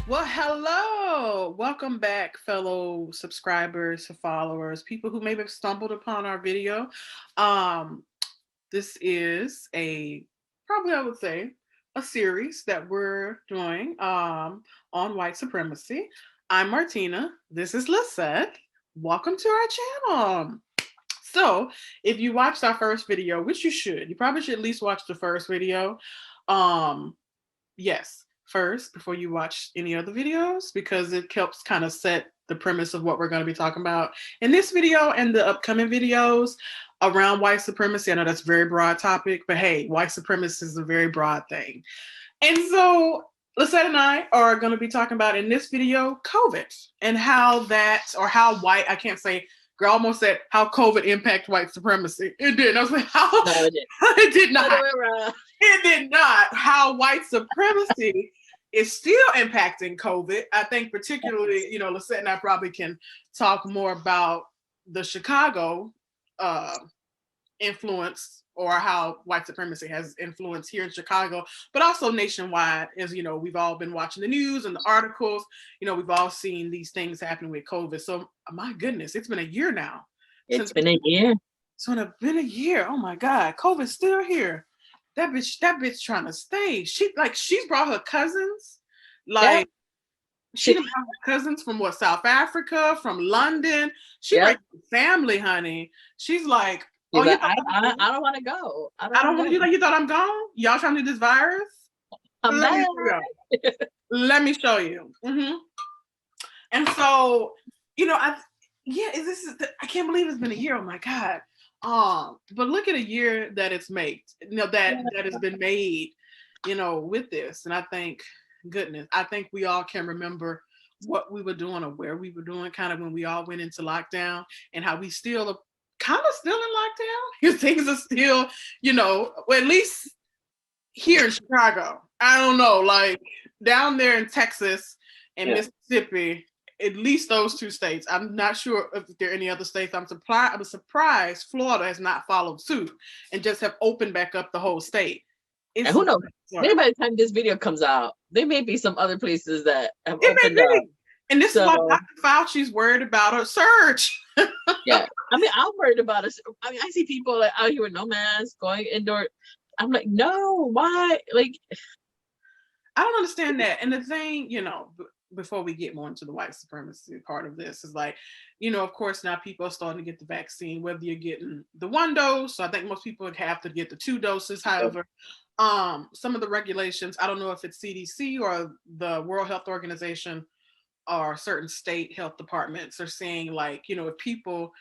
Well, hello. Welcome back, fellow subscribers, followers, people who may have stumbled upon our video. Um, this is probably I would say, a series that we're doing on white supremacy. I'm Martina. This is Lisette. Welcome to our channel. So, if you watched our first video, which you probably should at least watch the first video. Um, yes, first before you watch any other videos because it helps kind of set the premise of what we're going to be talking about in this video and the upcoming videos around white supremacy. I know that's a very broad topic, but hey, white supremacy is a very broad thing. And so Lisette and I are going to be talking about in this video COVID and how that, or how white, I can't say, girl almost said how COVID impact white supremacy. It did. I was like, how? No, it did. It did not. It did not. How white supremacy is still impacting COVID. I think particularly, Lisette and I probably can talk more about the Chicago influence, or how white supremacy has influence here in Chicago, but also nationwide. As you know, we've all been watching the news and the articles. We've all seen these things happening with COVID. So my goodness, it's been a year now. It's been a year. It's been a year. Oh my God, COVID's still here. That bitch trying to stay. She's brought her cousins. She brought her cousins from South Africa, from London. She brought family, honey. She's like, oh, I don't want to go. I don't want to. You thought I'm gone? Y'all trying to do this virus? Let me show you. Mm-hmm. And so, I can't believe it's been a year. Oh my God. But look at a year that it's made, that has been made, with this. And I think, goodness, I think we all can remember what we were doing or where we were doing kind of when we all went into lockdown, and how we still are kind of still in lockdown. Things are still, at least here in Chicago. I don't know, like down there in Texas and Mississippi, at least those two states. I'm not sure if there are any other states. I was surprised Florida has not followed suit and just have opened back up the whole state. And who knows? Maybe by the time this video comes out, there may be some other places that have opened up. And this is why Dr. Fauci's worried about a surge. Yeah, I mean, I'm worried about it. I mean, I see people like out here with no mask going indoor. I'm like, no, why? Like, I don't understand that. And the thing, before we get more into the white supremacy part of this, is like, of course, now people are starting to get the vaccine, whether you're getting the one dose. So I think most people have to get the 2 doses. However, some of the regulations, I don't know if it's CDC or the World Health Organization or certain state health departments are saying, like, if people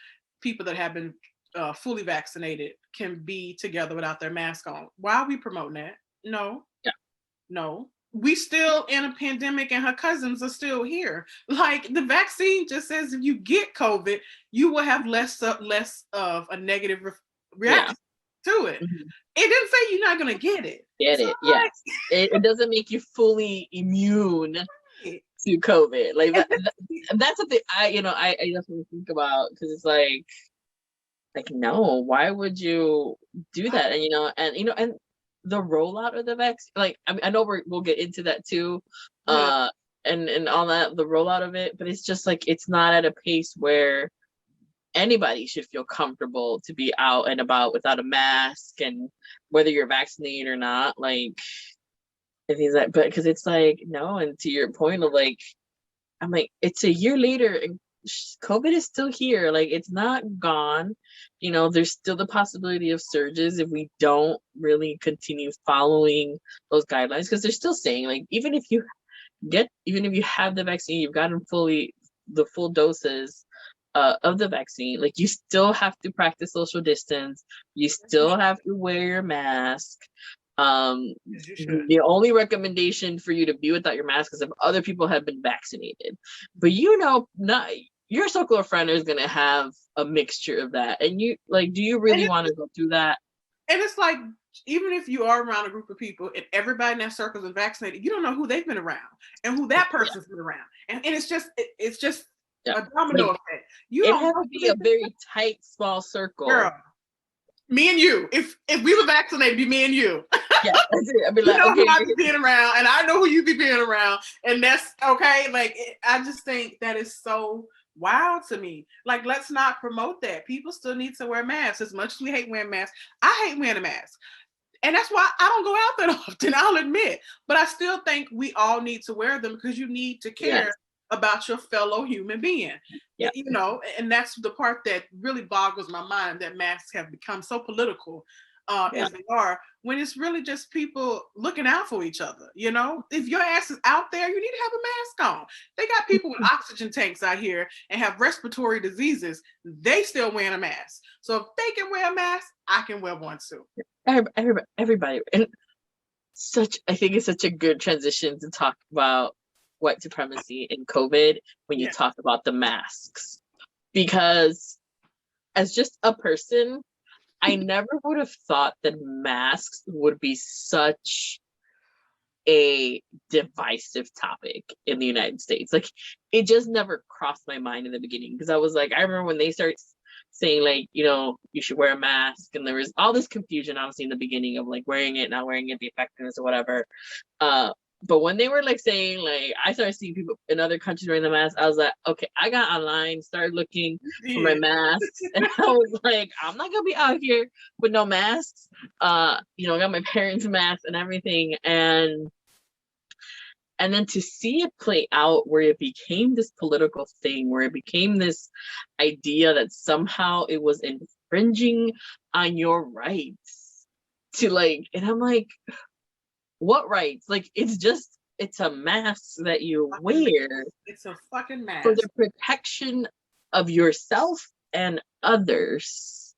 that have been fully vaccinated can be together without their mask on. Why are we promoting that? No. Yeah. No. We still in a pandemic and her cousins are still here. Like, the vaccine just says if you get COVID, you will have less of a negative reaction to it. Mm-hmm. It didn't say you're not going to get it. Yes. It doesn't make you fully immune to COVID. Like that's something I definitely think about, because it's like no, why would you do that? And the rollout of the vaccine, like, I mean, I know we'll get into that too, and all that, the rollout of it, but it's just like it's not at a pace where anybody should feel comfortable to be out and about without a mask, and whether you're vaccinated or not, like, and things like, but because it's like, no, and to your point of like, I'm like, it's a year later and COVID is still here. Like, it's not gone. There's still the possibility of surges if we don't really continue following those guidelines, because they're still saying, like, even if you have the vaccine, you've gotten the full doses of the vaccine, like, you still have to practice social distance. You still have to wear your mask. The only recommendation for you to be without your mask is if other people have been vaccinated, but not your circle of friends is going to have a mixture of that, and you, like, do you really want to go through that? And it's like, even if you are around a group of people and everybody in that circle is vaccinated, you don't know who they've been around and who that person's been around, and it's just a domino effect. It has to be a very tight, small circle. Girl, Me and you. If we were vaccinated, it'd be me and you. Yeah, that's it. I'd be You like, know who okay, I be being around, and I know who you be being around, and that's okay. Like I just think that is so wild to me. Like, let's not promote that. People still need to wear masks as much as we hate wearing masks. I hate wearing a mask. And that's why I don't go out that often, I'll admit. But I still think we all need to wear them because you need to care yes, about your fellow human being. yeah, You know, and that's the part that really boggles my mind, that masks have become so political yeah, as they are, when it's really just people looking out for each other. You know, if your ass is out there, you need to have a mask on. They got people with oxygen tanks out here and have respiratory diseases. They still wearing a mask. So if they can wear a mask, I can wear one too. everybody, and I think it's such a good transition to talk about white supremacy and COVID when you Yeah. talk about the masks, because as just a person, I never would have thought that masks would be such a divisive topic in the United States. Like, it just never crossed my mind in the beginning, because I was like, I remember when they started saying, like, you should wear a mask, and there was all this confusion obviously in the beginning of like wearing it, not wearing it, the effectiveness or whatever. But when they were like saying, like, I started seeing people in other countries wearing the mask, I was like, okay, I got online, started looking for my Yeah. masks, and I was like, I'm not gonna be out here with no masks. I got my parents' masks and everything, and then to see it play out where it became this political thing, where it became this idea that somehow it was infringing on your rights to, like, and I'm like, what rights? Like, it's a mask that you wear It's a fucking for the mask. protection of yourself and others.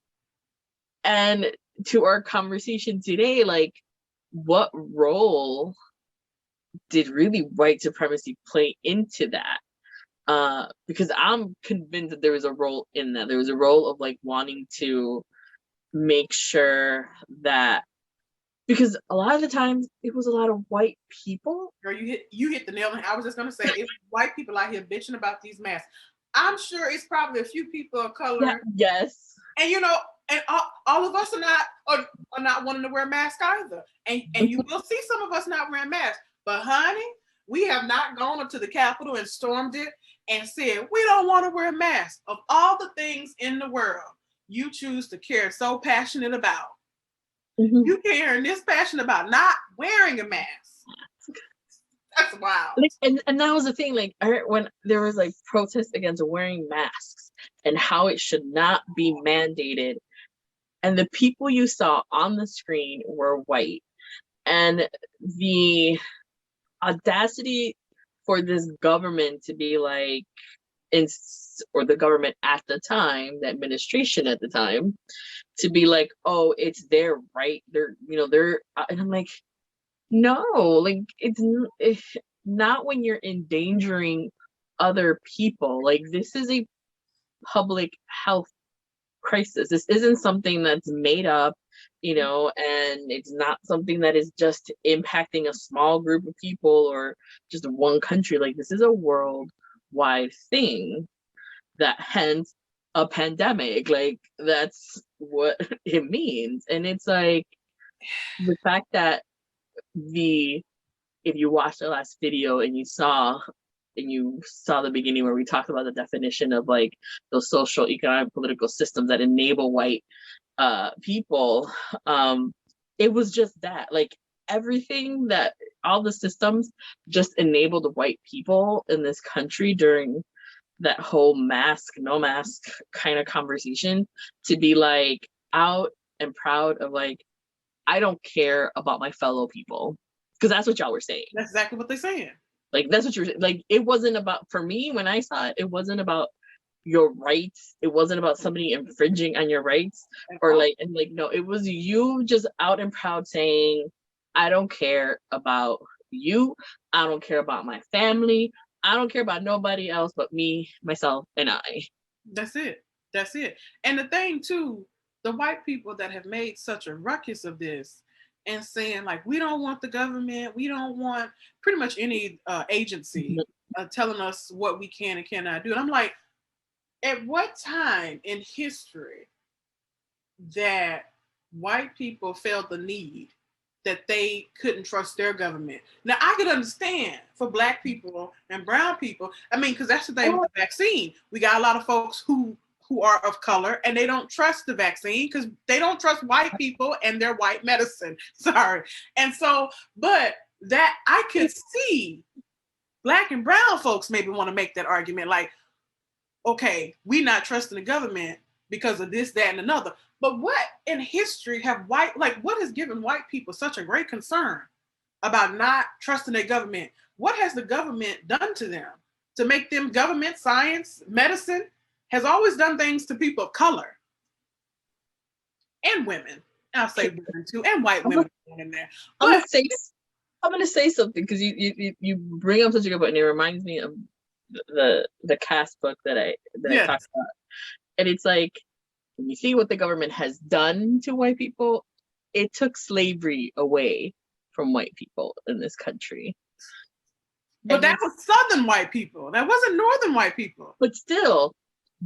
And to our conversation today, like, what role did really white supremacy play into that? Because I'm convinced that there was a role in that. There was a role of like wanting to make sure that, because a lot of the times it was a lot of white people. Girl, you hit the nail on. I was just gonna say, it's white people out here bitching about these masks. I'm sure it's probably a few people of Yeah, color, yes. and and all of us are not wanting to wear masks either. And you will see some of us not wearing masks. But honey, we have not gone up to the Capitol and stormed it and said we don't want to wear masks. Of all the things in the world you choose to care so passionate about, Mhm. you caring this passionate about not wearing a mask. That's wild. Like, and that was the thing, like, I heard when there was like protests against wearing masks and how it should not be mandated, and the people you saw on the screen were white, and the audacity for this government to be like, or the government at the time, the administration at the time, to be like, oh, it's their right, they're and I'm like, no, like, it's not when you're endangering other people. Like, this is a public health crisis. This isn't something that's made up, and it's not something that is just impacting a small group of people or just one country. Like, this is a worldwide thing, that hence a pandemic. Like, that's what it means. And it's like, the fact that if you watched the last video and you saw the beginning where we talked about the definition of like those social, economic, political systems that enable white people, it was just that, like, everything, that all the systems just enabled white people in this country during that whole mask, no mask kind of conversation, to be like out and proud of, like, I don't care about my fellow people, because that's what y'all were saying. That's exactly what they're saying. Like, that's what you're like. It wasn't about, for me, when I saw it, it wasn't about your rights. It wasn't about somebody infringing on your rights, or like, and like, no, it was you just out and proud saying, I don't care about you. I don't care about my family. I don't care about nobody else but me, myself, and I. That's it. That's it. And the thing too, the white people that have made such a ruckus of this and saying like, we don't want the government, we don't want pretty much any agency telling us what we can and cannot do. And I'm like, at what time in history that white people felt the need that they couldn't trust their government. Now, I could understand for black people and brown people. I mean, because that's the thing with the vaccine. We got a lot of folks who are of color and they don't trust the vaccine because they don't trust white people and their white medicine. Sorry. And so, but that I could see black and brown folks maybe want to make that argument like, okay, we not trusting the government because of this, that, and another. But what in history have what has given white people such a great concern about not trusting their government? What has the government done to them to make them government, science, medicine has always done things to people of color and women. I'll say women too, and white women in there. But I'm gonna say something because you bring up such a good point, and it reminds me of the cast book that I talked about, and it's like when you see what the government has done to white people, it took slavery away from white people in this country. But that was Southern white people. That wasn't Northern white people. But still,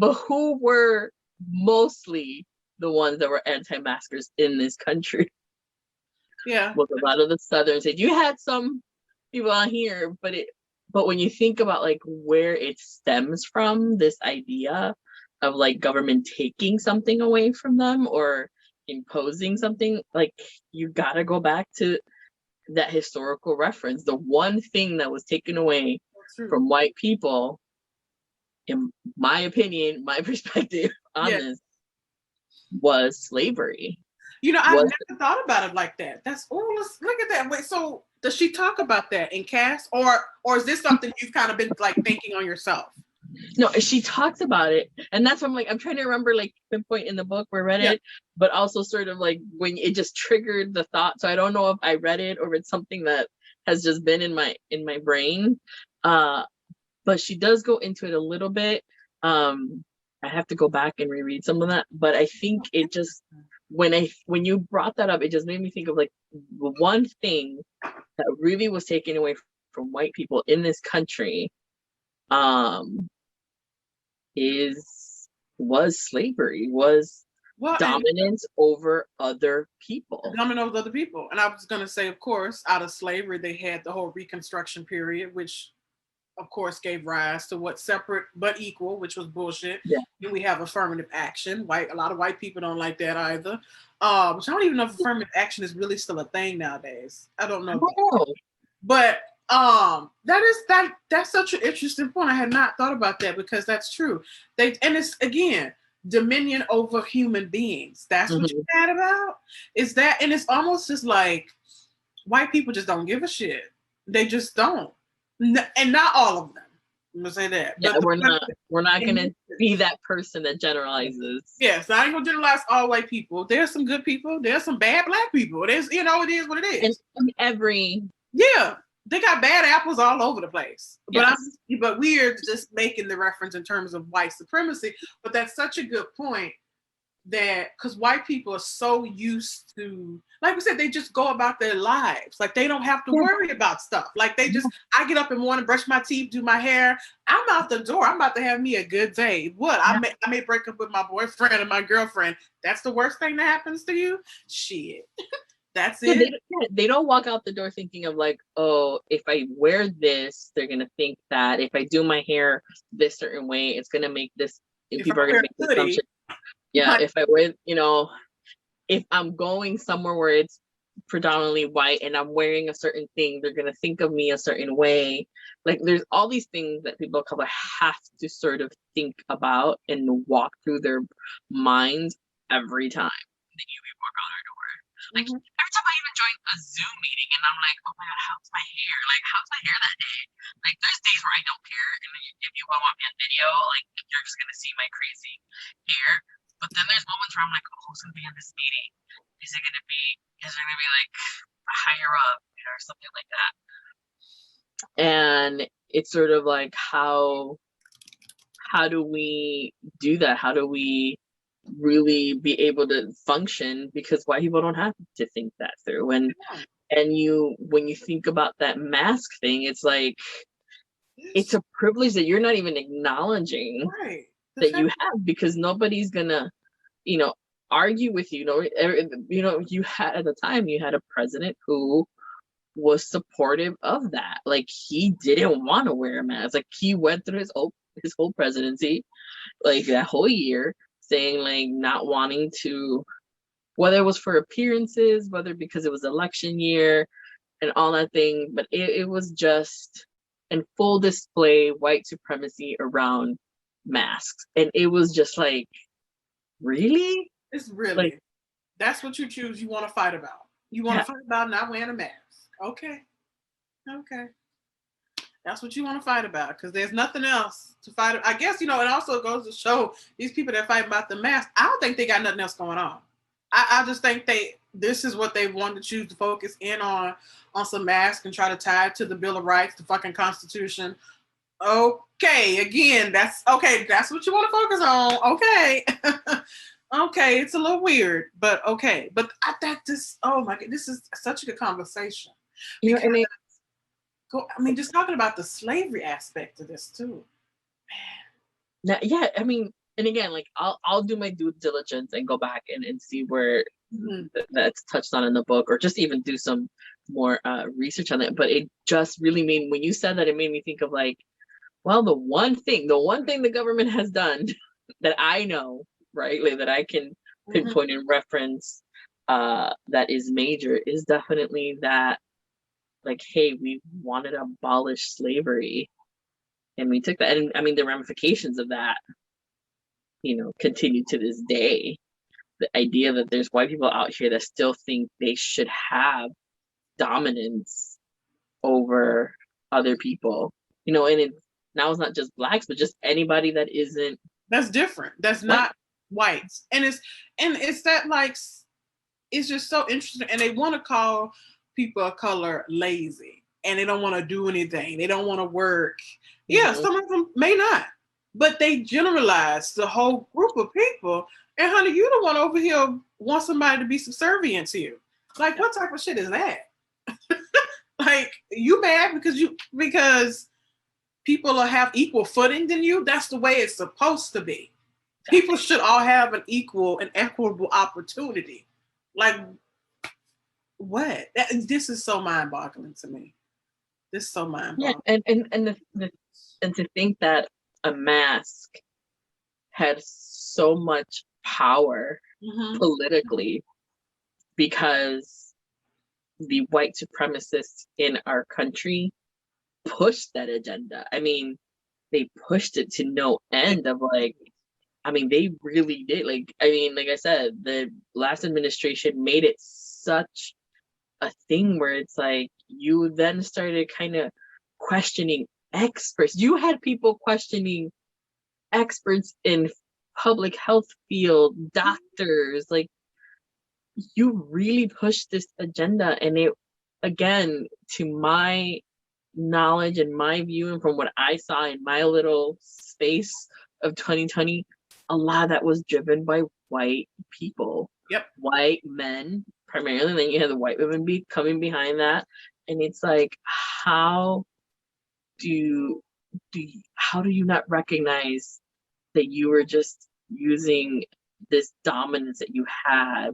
who were mostly the ones that were anti-maskers in this country? Yeah. Was a lot of the Southern states. You had some people out here, but when you think about like where it stems from, this idea of like government taking something away from them or imposing something, like you gotta go back to that historical reference. The one thing that was taken away from white people, in my opinion, my perspective on this, was slavery. You know, I never thought about it like that. Let's look at that. Wait, so does she talk about that in Cass, or is this something you've kind of been like thinking on yourself? No, she talks about it, and that's why I'm trying to remember like pinpoint in the book where I read it, but also sort of like when it just triggered the thought. So I don't know if I read it or if it's something that has just been in my brain. But she does go into it a little bit. I have to go back and reread some of that, but I think it just when you brought that up, it just made me think of like the one thing that really was taken away from white people in this country. Was slavery, was dominance over other people. Dominance over other people. And I was going to say, of course, out of slavery, they had the whole Reconstruction period, which, of course, gave rise to what separate but equal, which was bullshit. Yeah. Then we have affirmative action. A lot of white people don't like that either. Which I don't even know if affirmative action is really still a thing nowadays. I don't know. But that's such an interesting point. I had not thought about that because that's true. And it's again dominion over human beings. That's what you're mad about. Is that, and it's almost just like white people just don't give a shit. They just don't, and not all of them. I'm gonna say that. Yeah, but we're not gonna be that person that generalizes. Yes, I ain't gonna generalize all white people. There's some good people. There's some bad black people. It is what it is. And they got bad apples all over the place. But we're just making the reference in terms of white supremacy. But that's such a good point that because white people are so used to, like we said, they just go about their lives. Like they don't have to worry about stuff. Like I get up in the morning, brush my teeth, do my hair. I'm out the door. I'm about to have me a good day. I may break up with my boyfriend and my girlfriend. That's the worst thing that happens to you? Shit. That's it. They don't walk out the door thinking of like, oh, if I wear this, they're gonna think that. If I do my hair this certain way, it's gonna make this. People are gonna make this assumption. Yeah, if I wear, if I'm going somewhere where it's predominantly white and I'm wearing a certain thing, they're gonna think of me a certain way. Like there's all these things that people of color have to sort of think about and walk through their minds every time that you walk out our door. Like every time I even join a Zoom meeting and I'm like, oh my god, how's my hair? Like, how's my hair that day? Like, there's days where I don't care, and if you want me on video, like, you're just gonna see my crazy hair. But then there's moments where I'm like, oh, who's gonna be in this meeting? Is there gonna be like a higher up, or something like that? And it's sort of like how do we do that? How do we really be able to function, because white people don't have to think that through. And when you think about that mask thing, it's like it's a privilege that you're not even acknowledging that you have, because nobody's gonna, argue with you. You had at the time you had a president who was supportive of that. Like he didn't want to wear a mask. Like he went through his whole presidency, like that whole year, saying like not wanting to, whether it was for appearances, whether because it was election year and all that thing, but it was just in full display white supremacy around masks. And it was just like, really? It's really, Like, that's what you choose. You want to fight about. You want yeah, to fight about not wearing a mask. Okay. Okay. That's what you want to fight about because there's nothing else to fight. I guess, it also goes to show these people that fight about the mask, I don't think they got nothing else going on. I just think this is what they want to choose to focus in on some masks and try to tie it to the Bill of Rights, the fucking Constitution. Okay, again, that's okay. That's what you want to focus on. Okay. Okay, it's a little weird, but okay. But I think oh my God, this is such a good conversation. Because, just talking about the slavery aspect of this too. yeah, and again, like I'll do my due diligence and go back and see where that's touched on in the book, or just even do some more research on it. But it just really made, when you said that, it made me think of like, well, the one thing the government has done that I know, right, like that I can pinpoint and reference that is major is definitely that, like, hey, we wanted to abolish slavery and we took that, and I mean the ramifications of that continue to this day. The idea that there's white people out here that still think they should have dominance over other people, and now it's not just blacks, but just anybody that's different, that's not whites. And it's that, like, it's just so interesting. And they want to call people of color lazy, and they don't want to do anything, they don't want to work. Yeah, some of them may not, but they generalize the whole group of people. And honey, you the one over here want somebody to be subservient to you. Like, what type of shit is that? Like, you bad because people have equal footing than you? That's the way it's supposed to be. People should all have an equal and equitable opportunity. Like, what? This is so mind-boggling to me. This is so mind-boggling. Yeah, and to think that a mask had so much power politically because the white supremacists in our country pushed that agenda. I mean, they pushed it to no end of like, I mean, they really did. Like, I mean, like I said, the last administration made it such a thing where it's like you then started kind of questioning experts. You had people questioning experts in public health field, doctors. Like, you really pushed this agenda, and it, again, to my knowledge and my view and from what I saw in my little space of 2020, a lot of that was driven by white people. Yep. White men primarily, and then you have the white women coming behind that. And it's like, how do you not recognize that you were just using this dominance that you had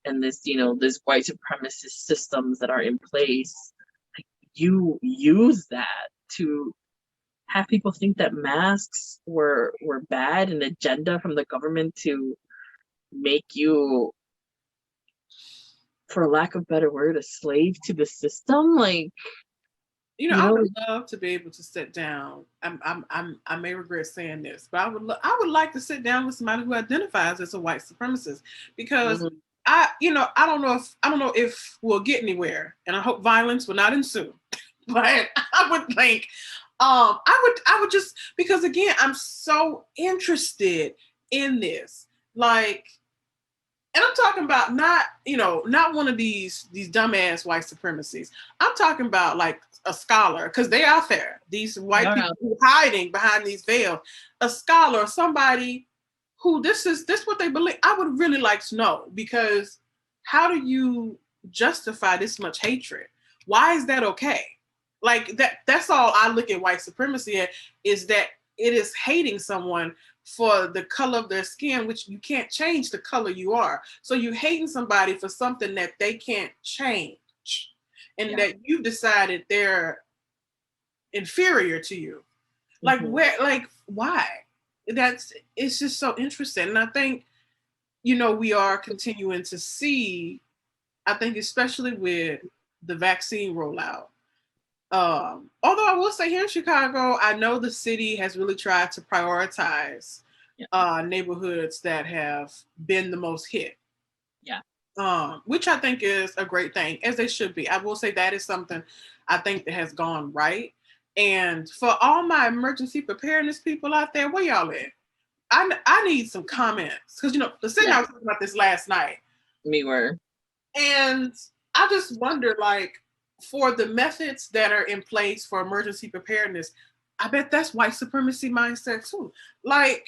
and this, this white supremacist systems that are in place? Like, you use that to have people think that masks were bad, an agenda from the government to make you, for lack of a better word, a slave to the system. Like, I would love to be able to sit down. I may regret saying this, but I would like to sit down with somebody who identifies as a white supremacist, because I don't know if we'll get anywhere, and I hope violence will not ensue. But I would think, I would just, because again, I'm so interested in this, like. And I'm talking about not one of these dumbass white supremacies. I'm talking about like a scholar, because they out there, these white people who hiding behind these veils. A scholar, or somebody who this what they believe. I would really like to know, because how do you justify this much hatred? Why is that okay? Like, that's all I look at white supremacy at, is that it is hating someone for the color of their skin, which you can't change the color you are. So you hating somebody for something that they can't change, and that you decided they're inferior to you. Like where, like why? It's just so interesting. And I think, we are continuing to see, I think especially with the vaccine rollout. Although I will say here in Chicago, I know the city has really tried to prioritize neighborhoods that have been the most hit. Yeah. Which I think is a great thing, as they should be. I will say that is something I think that has gone right. And for all my emergency preparedness people out there, where y'all at? I need some comments, because the city I was talking about this last night. We were. And I just wonder, like, for the methods that are in place for emergency preparedness, I bet that's white supremacy mindset too. Like,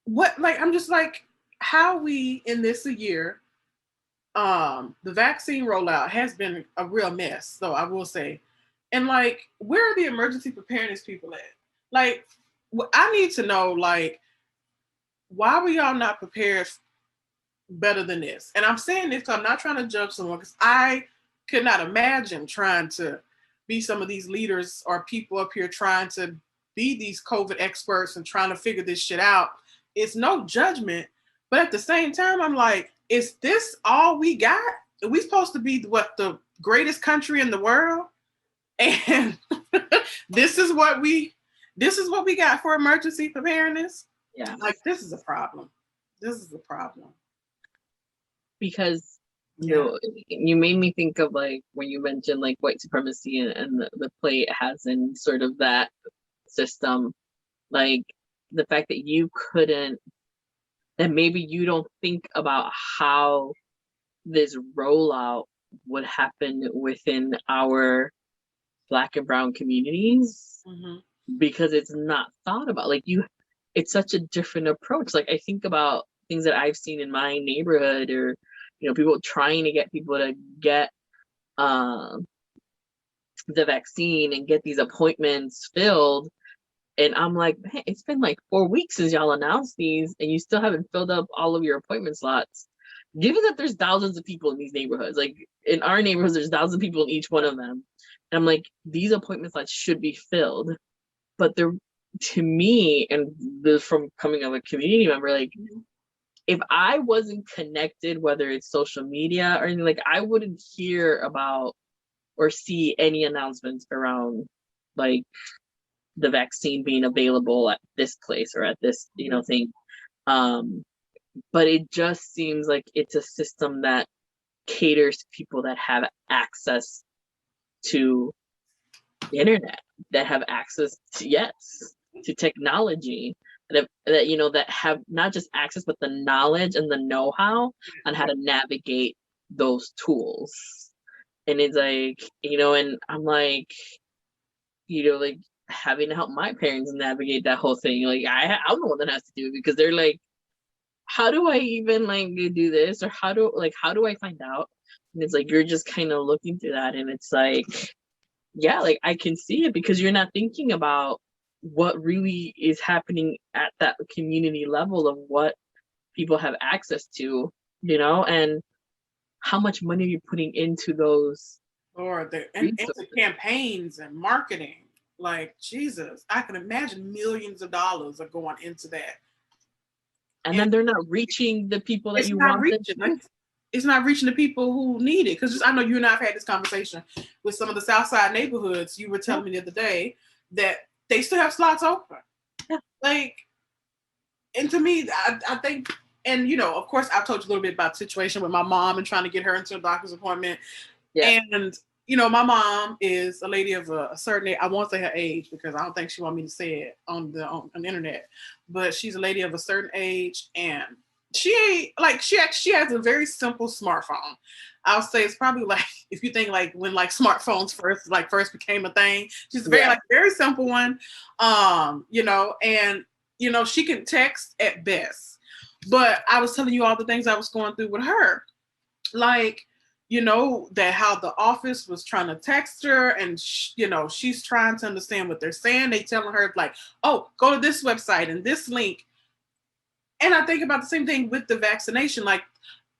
what? Like, I'm just like, how we in this a year? The vaccine rollout has been a real mess, though I will say. And like, where are the emergency preparedness people at? Like, I need to know, like, why were y'all not prepared better than this? And I'm saying this because I'm not trying to judge someone, because I could not imagine trying to be some of these leaders or people up here trying to be these COVID experts and trying to figure this shit out. It's no judgment, but at the same time, I'm like, is this all we got? Are we supposed to be the greatest country in the world? And this is what we got for emergency preparedness? Yeah. Like, this is a problem. This is a problem. Because you made me think of, like, when you mentioned like white supremacy and the play it has in sort of that system, like the fact that that maybe you don't think about how this rollout would happen within our Black and brown communities, because it's not thought about. Like, it's such a different approach. Like, I think about things that I've seen in my neighborhood, or people trying to get people to get the vaccine and get these appointments filled, and I'm like, man, it's been like 4 weeks since y'all announced these, and you still haven't filled up all of your appointment slots. Given that there's thousands of people in these neighborhoods, like in our neighborhoods, there's thousands of people in each one of them. And I'm like, these appointment slots should be filled. But to me, and this from coming of a community member, like, if I wasn't connected, whether it's social media or anything, like, I wouldn't hear about or see any announcements around like the vaccine being available at this place or at this, thing. But it just seems like it's a system that caters to people that have access to the internet, that have access to technology, that have not just access, but the knowledge and the know-how on how to navigate those tools. And it's like, and I'm like, like, having to help my parents navigate that whole thing. Like, I'm the one that has to do it, because they're like, how do I even like do this, or how do I find out? And it's like, you're just kind of looking through that, and it's like, yeah, like, I can see it, because you're not thinking about what really is happening at that community level of what people have access to, and how much money are you putting into those, or into campaigns and marketing. Like, Jesus, I can imagine millions of dollars are going into that. And then they're not reaching the people that you want them to. It's not reaching the people who need it. Because I know you and I have had this conversation with some of the South Side neighborhoods. You were telling me the other day that they still have slots open. Yeah. Like, and to me, I think, and of course, I told you a little bit about the situation with my mom and trying to get her into a doctor's appointment. Yeah. And my mom is a lady of a certain age. I won't say her age, because I don't think she wants me to say it on the internet. But she's a lady of a certain age, and she has a very simple smartphone. I'll say it's probably like, if you think like when like smartphones first became a thing, she's very simple one. And she can text at best. But I was telling you all the things I was going through with her. Like, that how the office was trying to text her, and she's trying to understand what they're saying. They telling her like, oh, go to this website and this link. And I think about the same thing with the vaccination. Like,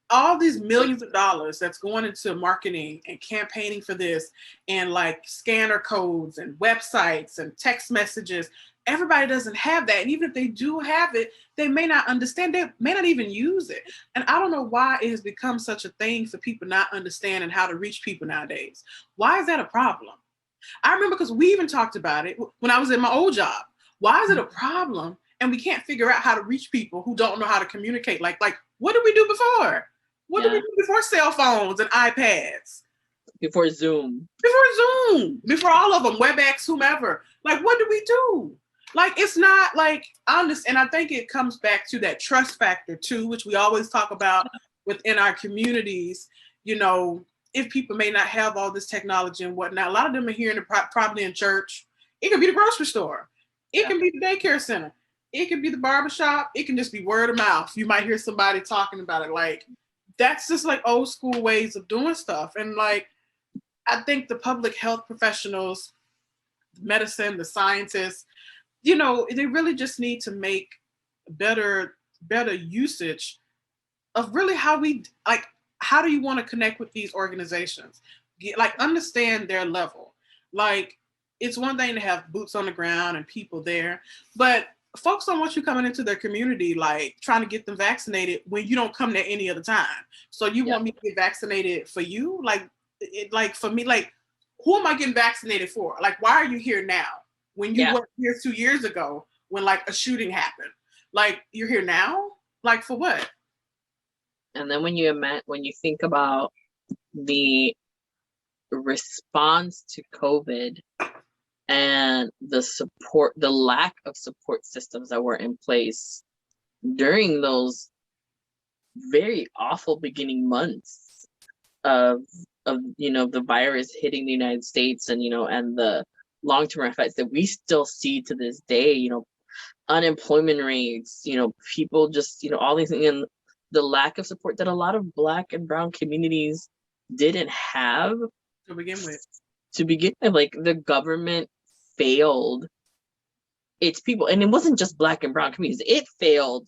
all these millions of dollars that's going into marketing and campaigning for this, and like scanner codes and websites and text messages, everybody doesn't have that. And even if they do have it, they may not understand, they may not even use it. And I don't know why it has become such a thing for people not understanding how to reach people nowadays. Why is that a problem? I remember, because we even talked about it when I was in my old job. Why is it a problem? And we can't figure out how to reach people who don't know how to communicate. Like what did we do before? What did we do before cell phones and iPads? Before Zoom. Before all of them, WebEx, whomever. Like, what did we do? Like, it's not like, I understand. I think it comes back to that trust factor too, which we always talk about within our communities. If people may not have all this technology and whatnot, a lot of them are here probably in church. It could be the grocery store. It can be the daycare center. It could be the barbershop. It can just be word of mouth. You might hear somebody talking about it. Like, that's just like old school ways of doing stuff. And like, I think the public health professionals, medicine, the scientists, they really just need to make better usage of really how do you want to connect with these organizations? Understand their level. Like, it's one thing to have boots on the ground and people there, but folks don't want you coming into their community, like trying to get them vaccinated when you don't come there any other time. So you want me to get vaccinated for you? Like for me, like, who am I getting vaccinated for? Like, why are you here now when you weren't here 2 years ago when like a shooting happened? Like, you're here now? Like, for what? And then when you think about the response to COVID and the lack of support systems that were in place during those very awful beginning months of the virus hitting the United States, and and the long-term effects that we still see to this day, unemployment rates, people just, all these things, and the lack of support that a lot of Black and Brown communities didn't have to begin with. Like, the government failed its people, and it wasn't just Black and Brown communities, it failed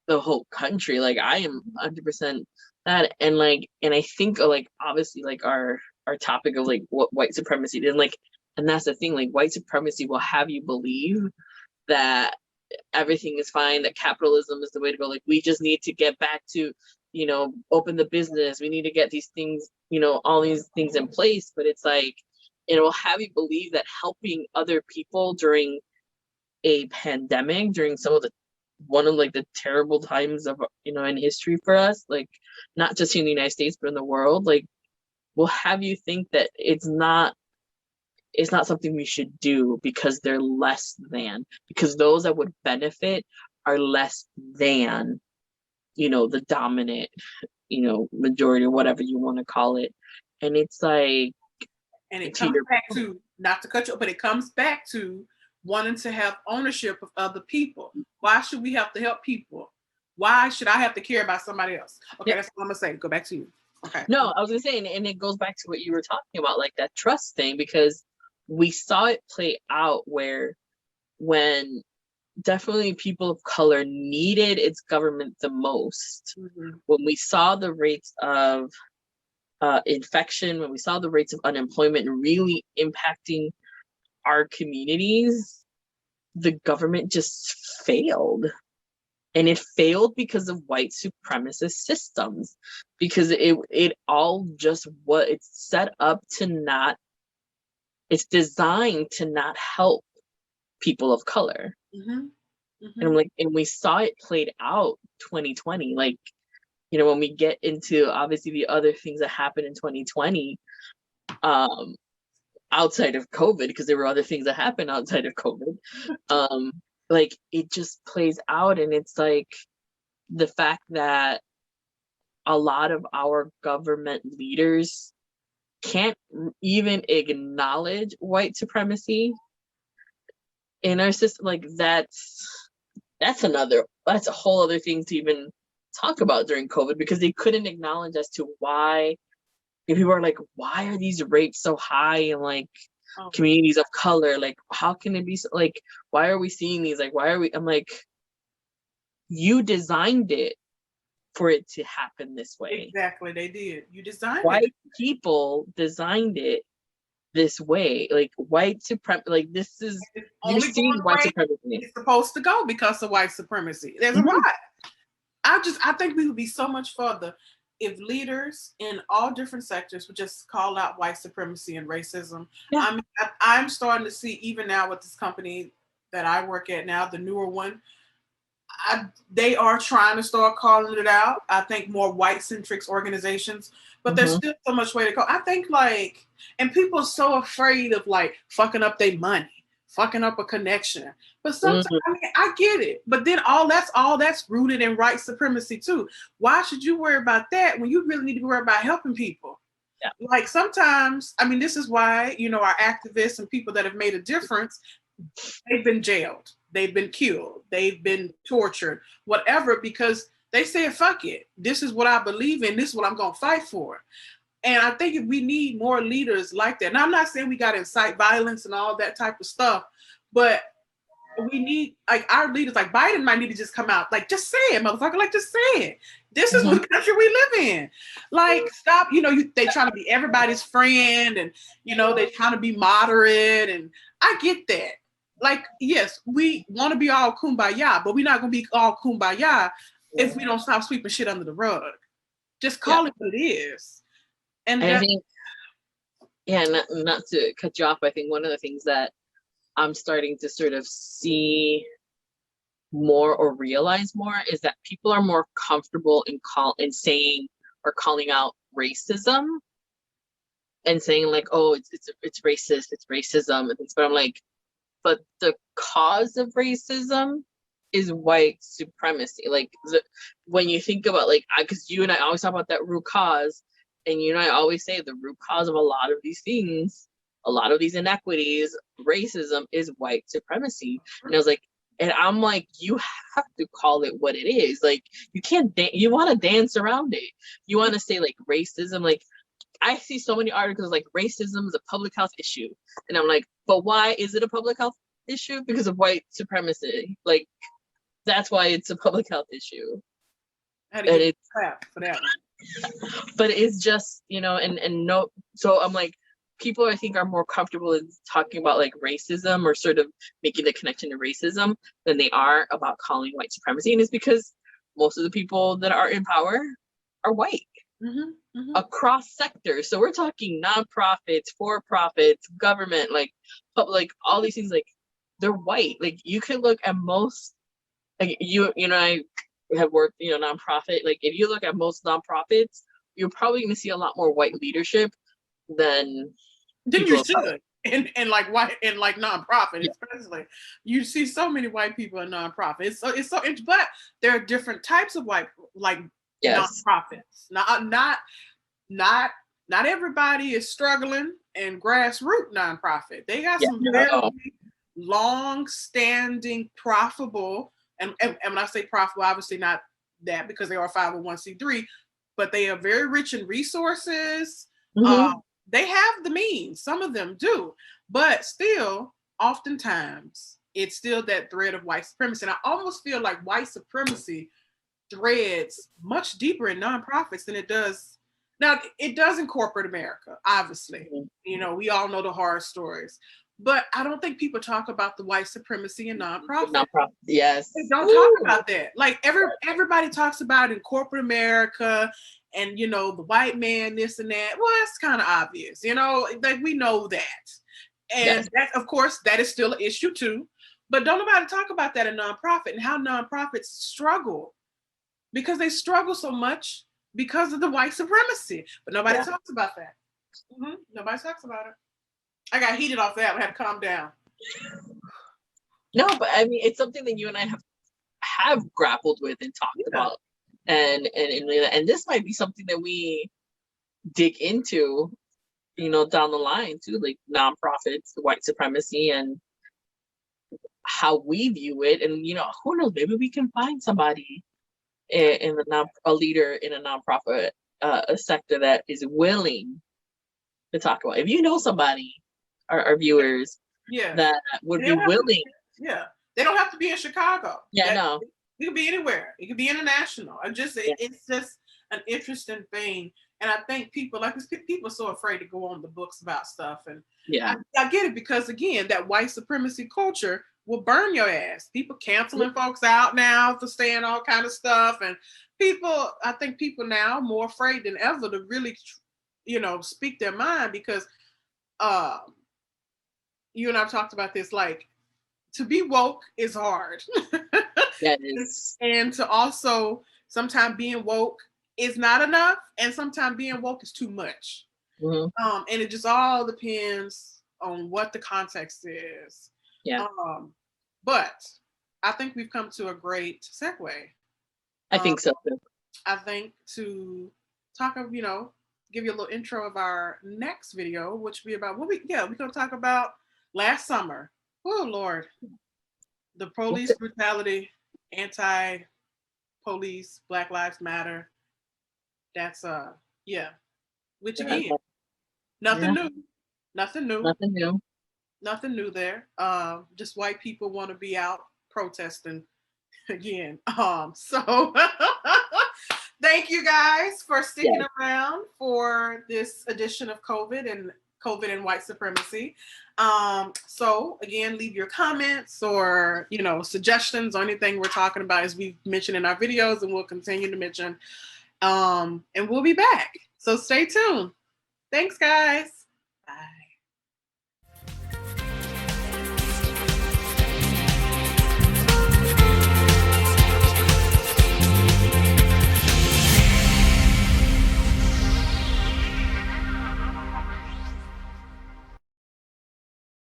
the whole country. Like, I am 100% that. And I think, like, obviously, like, our topic of like what white supremacy is, like, and that's the thing, like, white supremacy will have you believe that everything is fine, that capitalism is the way to go. Like, we just need to get back to, open the business. We need to get these things, all these things in place. But it's like, it will have you believe that helping other people during a pandemic, during one of like the terrible times of, in history for us, like, not just in the United States, but in the world, like, will have you think that it's not something we should do because they're less than, because those that would benefit are less than, the dominant, majority, or whatever you want to call it. And it's like, and it comes back to, not to cut you, but it comes back to wanting to have ownership of other people. Why should we have to help people? Why should I have to care about somebody else? Okay, that's what I'm gonna say. Go back to you. Okay. No, I was gonna say, and it goes back to what you were talking about, like that trust thing, because we saw it play out when definitely people of color needed its government the most. When we saw the rates of infection, when we saw the rates of unemployment really impacting our communities, the government just failed. And it failed because of white supremacist systems, because it all just it's set up to not, it's designed to not help people of color. And we saw it played out 2020. Like, when we get into obviously the other things that happened in 2020, outside of COVID, because there were other things that happened outside of COVID, like, it just plays out. And it's like the fact that a lot of our government leaders can't even acknowledge white supremacy in our system, like, that's a whole other thing to even talk about during COVID, because they couldn't acknowledge as to why if people are like, why are these rates so high in like Oh, communities of color? Like, how can it be so, like, why are we seeing these? Like, why are we? I'm like, you designed it for it to happen this way. exactly. They did. You designed it. White people designed it this way. Like white supremacy. Like this is It's you're only seeing going the white way supremacy. it's supposed to go because of white supremacy. There's a Mhm. lot. I think we would be so much further if leaders in all different sectors would just call out white supremacy and racism. Yeah. I'm starting to see even now with this company that I work at now, the newer one, they are trying to start calling it out. I think more white centric organizations, but there's Mm-hmm. still so much way to go. I think like, and people are so afraid of like fucking up their money, fucking up a connection. But sometimes, Mm-hmm. I mean, I get it. But then all that's rooted in white supremacy too. Why should you worry about that when you really need to worry about helping people? Yeah. Like sometimes, I mean, this is why, our activists and people that have made a difference, they've been jailed, they've been killed, they've been tortured, whatever, because they said, fuck it. This is what I believe in. This is what I'm going to fight for. And I think if we need more leaders like that. Now, I'm not saying we got to incite violence and all that type of stuff, but we need, like, our leaders, like Biden might need to just come out, like, just say it, motherfucker, like, just say it. This is Mm-hmm. what country we live in. Like, stop, they trying to be everybody's friend, and, they trying to be moderate, and I get that. Like, yes, we want to be all kumbaya, but we're not going to be all kumbaya if we don't stop sweeping shit under the rug. Just Yeah. call it what it is. And And I that, think, yeah, not to cut you off, I think one of the things that I'm starting to sort of see more or realize more is that people are more comfortable in saying or calling out racism and saying like, oh, it's racist, it's racism and things. But I'm like, but the cause of racism is white supremacy. Like when you think about like, because you and I always talk about that root cause, and you and I always say the root cause of a lot of these things, a lot of these inequities, racism is white supremacy. And I was like, and I'm like, you have to call it what it is. Like you can't you want to dance around it. You want to say like racism, like I see so many articles like racism is a public health issue. And I'm like, but why is it a public health issue? Because of white supremacy. Like that's why it's a public health issue. I had to And give it's clap for that one. but it's just, and no, so I'm like, people I think are more comfortable in talking about like racism or sort of making the connection to racism than they are about calling white supremacy. And it's because most of the people that are in power are white. Mm-hmm, mm-hmm. Across sectors. So we're talking nonprofits, for profits, government, like public, all these things, like they're white. Like you can look at most, like I have worked, nonprofit. Like if you look at most nonprofits, you're probably going to see a lot more white leadership than Then people you of color. should. And like white and like nonprofit, Yeah. especially, you see so many white people in nonprofit. It's so but there are different types of white, like, Yes. nonprofits. Not everybody is struggling in grassroots nonprofit. They got Yeah. some very No. long-standing profitable, and when I say profitable, obviously not that, because they are 501c3, but they are very rich in resources. Mm-hmm. They have the means, some of them do, but still, oftentimes, it's still that thread of white supremacy. And I almost feel like white supremacy threads much deeper in nonprofits than it does. Now, it does in corporate America, obviously. Mm-hmm. We all know the horror stories. But I don't think people talk about the white supremacy in nonprofit. Nonprofit. Yes. They don't talk about that. Like everybody talks about in corporate America, and the white man, this and that. Well, that's kind of obvious, like we know that. And Yes. that, of course, that is still an issue too. But don't nobody talk about that in nonprofit and how nonprofits struggle, because they struggle so much because of the white supremacy. But nobody talks about that. Mm-hmm. Nobody talks about it. I got heated off that. I had to calm down. No, but I mean, it's something that you and I have grappled with and talked about, and this might be something that we dig into, down the line too, like nonprofits, white supremacy, and how we view it. And who knows, maybe we can find somebody a leader in a nonprofit a sector that is willing to talk about. If you know somebody, our viewers, Yeah. that would be willing. Yeah. They don't have to be in Chicago. Yeah, no. It could be anywhere. It could be international. It's just an interesting thing. And I think people people are so afraid to go on the books about stuff. And yeah, I get it, because again, that white supremacy culture will burn your ass. People canceling folks out now for saying all kind of stuff. And I think people now are more afraid than ever to really, speak their mind, because you and I've talked about this, like, to be woke is hard. that is. And to also, sometimes being woke is not enough, and sometimes being woke is too much. Mm-hmm. And it just all depends on what the context is. Yeah. But I think we've come to a great segue. I think so too. I think to talk of, give you a little intro of our next video, which will be about we're gonna talk about last summer. Oh Lord. The police brutality, anti-police, Black Lives Matter. That's which again, nothing new. Nothing new. Nothing new there. Just white people want to be out protesting again. So thank you guys for sticking around for this edition of COVID and white supremacy. So again, leave your comments or suggestions or anything we're talking about, as we've mentioned in our videos, and we'll continue to mention. And we'll be back. So stay tuned. Thanks, guys.